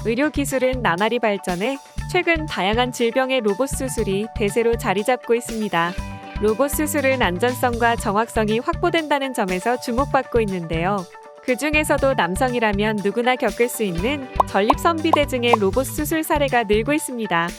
의료기술은 나날이 발전해 최근 다양한 질병의 로봇 수술이 대세로 자리 잡고 있습니다. 로봇 수술은 안전성과 정확성이 확보된다는 점에서 주목받고 있는데요. 그 중에서도 남성이라면 누구나 겪을 수 있는 전립선비대증의 로봇 수술 사례가 늘고 있습니다.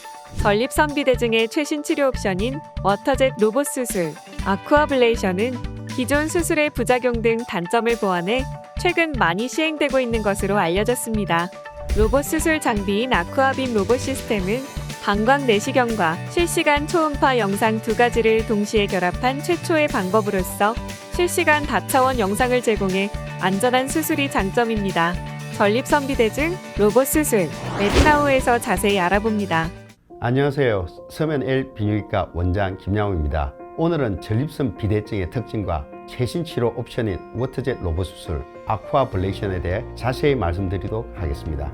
전립선비대증의 최신 치료 옵션인 워터젯 로봇 수술, 아쿠아블레이션은 기존 수술의 부작용 등 단점을 보완해 최근 많이 시행되고 있는 것으로 알려졌습니다. 로봇 수술 장비인 아쿠아빔 로봇 시스템은 방광 내시경과 실시간 초음파 영상 두 가지를 동시에 결합한 최초의 방법으로서 실시간 다차원 영상을 제공해 안전한 수술이 장점입니다. 전립선비대증 로봇 수술, 메디나우에서 자세히 알아봅니다. 안녕하세요. 서면 L 비뇨기과 원장 김양호입니다. 오늘은 전립선 비대증의 특징과 최신 치료 옵션인 워터젯 로봇 수술 아쿠아블레이션에 대해 자세히 말씀드리도록 하겠습니다.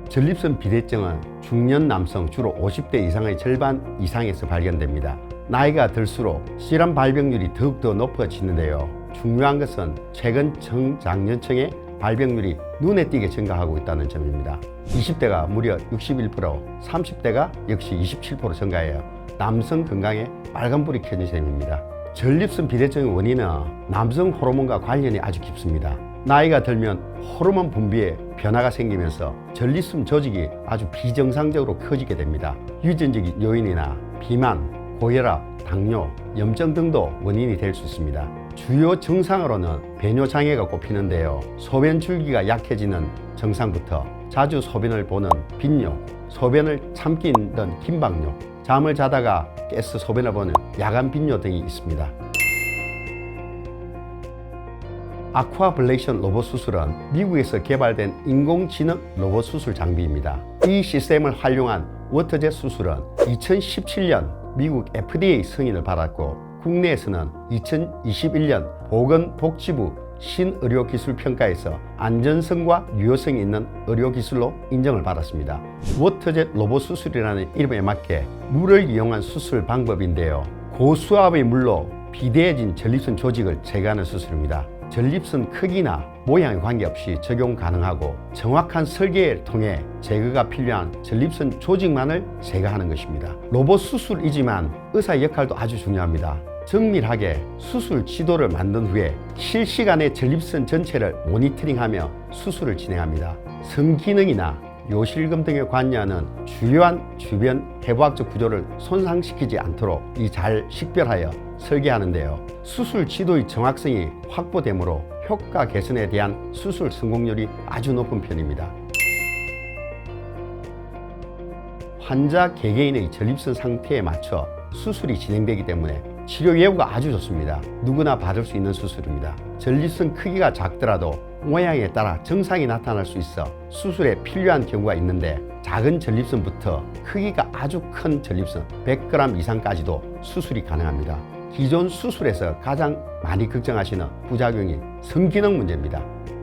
전립선 비대증은 중년 남성 주로 50대 이상의 절반 이상에서 발견됩니다. 나이가 들수록 질환 발병률이 더욱더 높아지는데요. 중요한 것은 최근 청장년층의 발병률이 눈에 띄게 증가하고 있다는 점입니다. 20대가 무려 61%, 30대가 역시 27% 증가해요. 남성 건강에 빨간불이 켜진 셈입니다. 전립선 비대증의 원인은 남성 호르몬과 관련이 아주 깊습니다. 나이가 들면 호르몬 분비에 변화가 생기면서 전립선 조직이 아주 비정상적으로 커지게 됩니다. 유전적인 요인이나 비만, 고혈압, 당뇨, 염증 등도 원인이 될 수 있습니다. 주요 증상으로는 배뇨장애가 꼽히는데요. 소변 줄기가 약해지는 증상부터 자주 소변을 보는 빈뇨, 소변을 참기 힘든 긴박뇨, 잠을 자다가 깨서 소변을 보는 야간 빈뇨 등이 있습니다. 아쿠아블레이션 로봇 수술은 미국에서 개발된 인공지능 로봇 수술 장비입니다. 이 시스템을 활용한 워터젯 수술은 2017년 미국 FDA 승인을 받았고 국내에서는 2021년 보건복지부 신의료기술평가에서 안전성과 유효성이 있는 의료기술로 인정을 받았습니다. 워터젯 로봇 수술이라는 이름에 맞게 물을 이용한 수술 방법인데요. 고수압의 물로 비대해진 전립선 조직을 제거하는 수술입니다. 전립선 크기나 모양에 관계없이 적용 가능하고 정확한 설계를 통해 제거가 필요한 전립선 조직만을 제거하는 것입니다. 로봇 수술이지만 의사의 역할도 아주 중요합니다. 정밀하게 수술 지도를 만든 후에 실시간에 전립선 전체를 모니터링하며 수술을 진행합니다. 성기능이나 요실금 등에 관여하는 주요한 주변 해부학적 구조를 손상시키지 않도록 잘 식별하여 설계하는데요. 수술 지도의 정확성이 확보되므로 효과 개선에 대한 수술 성공률이 아주 높은 편입니다. 환자 개개인의 전립선 상태에 맞춰 수술이 진행되기 때문에 치료 예후가 아주 좋습니다. 누구나 받을 수 있는 수술입니다. 전립선 크기가 작더라도 모양에 따라 증상이 나타날 수 있어 수술에 필요한 경우가 있는데 작은 전립선부터 크기가 아주 큰 전립선 100g 이상까지도 수술이 가능합니다. 기존 수술에서 가장 많이 걱정하시는 부작용이 성기능 문제입니다.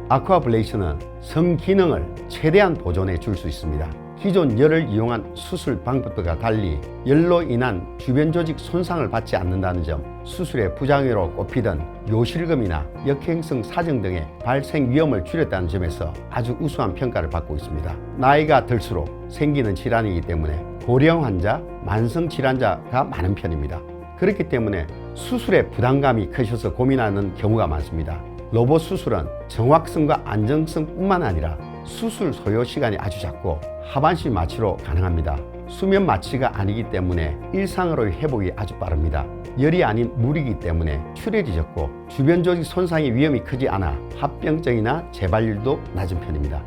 아쿠아블레이션은 성기능을 최대한 보존해 줄 수 있습니다. 기존 열을 이용한 수술 방법과 달리 열로 인한 주변 조직 손상을 받지 않는다는 점, 수술의 부작용으로 꼽히던 요실금이나 역행성 사정 등의 발생 위험을 줄였다는 점에서 아주 우수한 평가를 받고 있습니다. 나이가 들수록 생기는 질환이기 때문에 고령 환자, 만성 질환자가 많은 편입니다. 그렇기 때문에 수술에 부담감이 크셔서 고민하는 경우가 많습니다. 로봇 수술은 정확성과 안정성뿐만 아니라 수술 소요 시간이 아주 작고 하반신 마취로 가능합니다. 수면 마취가 아니기 때문에 일상으로의 회복이 아주 빠릅니다. 열이 아닌 물이기 때문에 출혈이 적고 주변 조직 손상의 위험이 크지 않아 합병증이나 재발률도 낮은 편입니다.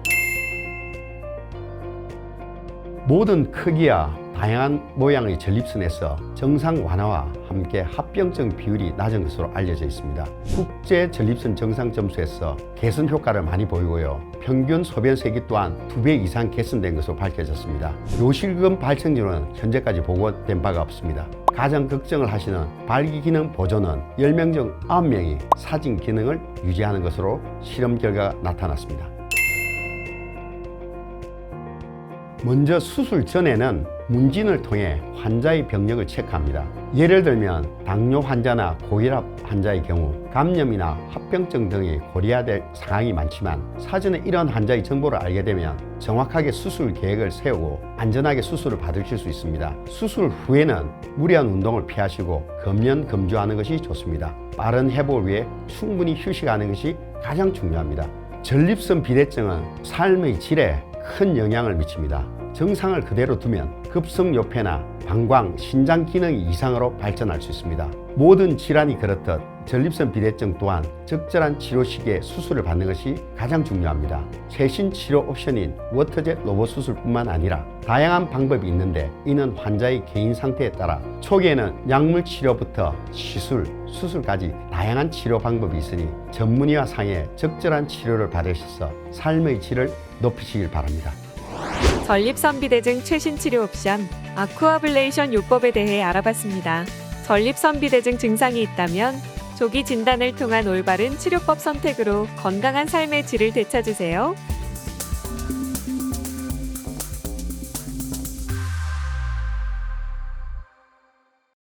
모든 크기와 다양한 모양의 전립선에서 정상 완화와 함께 합병증 비율이 낮은 것으로 알려져 있습니다. 국제 전립선 정상 점수에서 개선 효과를 많이 보이고요. 평균 소변 세기 또한 2배 이상 개선된 것으로 밝혀졌습니다. 요실금 발생률은 현재까지 보고된 바가 없습니다. 가장 걱정을 하시는 발기 기능 보존은 10명 중 9명이 사진 기능을 유지하는 것으로 실험 결과가 나타났습니다. 먼저 수술 전에는 문진을 통해 환자의 병력을 체크합니다. 예를 들면 당뇨 환자나 고혈압 환자의 경우 감염이나 합병증 등이 고려해야 될 상황이 많지만 사전에 이런 환자의 정보를 알게 되면 정확하게 수술 계획을 세우고 안전하게 수술을 받으실 수 있습니다. 수술 후에는 무리한 운동을 피하시고 금연금주하는 것이 좋습니다. 빠른 회복을 위해 충분히 휴식하는 것이 가장 중요합니다. 전립선 비대증은 삶의 질에 큰 영향을 미칩니다. 정상을 그대로 두면 급성요폐나 방광, 신장 기능이 이상으로 발전할 수 있습니다. 모든 질환이 그렇듯 전립선 비대증 또한 적절한 치료 시기에 수술을 받는 것이 가장 중요합니다. 최신 치료 옵션인 워터젯 로봇 수술뿐만 아니라 다양한 방법이 있는데 이는 환자의 개인 상태에 따라 초기에는 약물 치료부터 시술, 수술까지 다양한 치료 방법이 있으니 전문의와 상의해 적절한 치료를 받으셔서 삶의 질을 높이시길 바랍니다. 전립선 비대증 최신 치료 옵션 아쿠아블레이션 요법에 대해 알아봤습니다. 전립선 비대증 증상이 있다면 조기 진단을 통한 올바른 치료법 선택으로 건강한 삶의 질을 되찾으세요.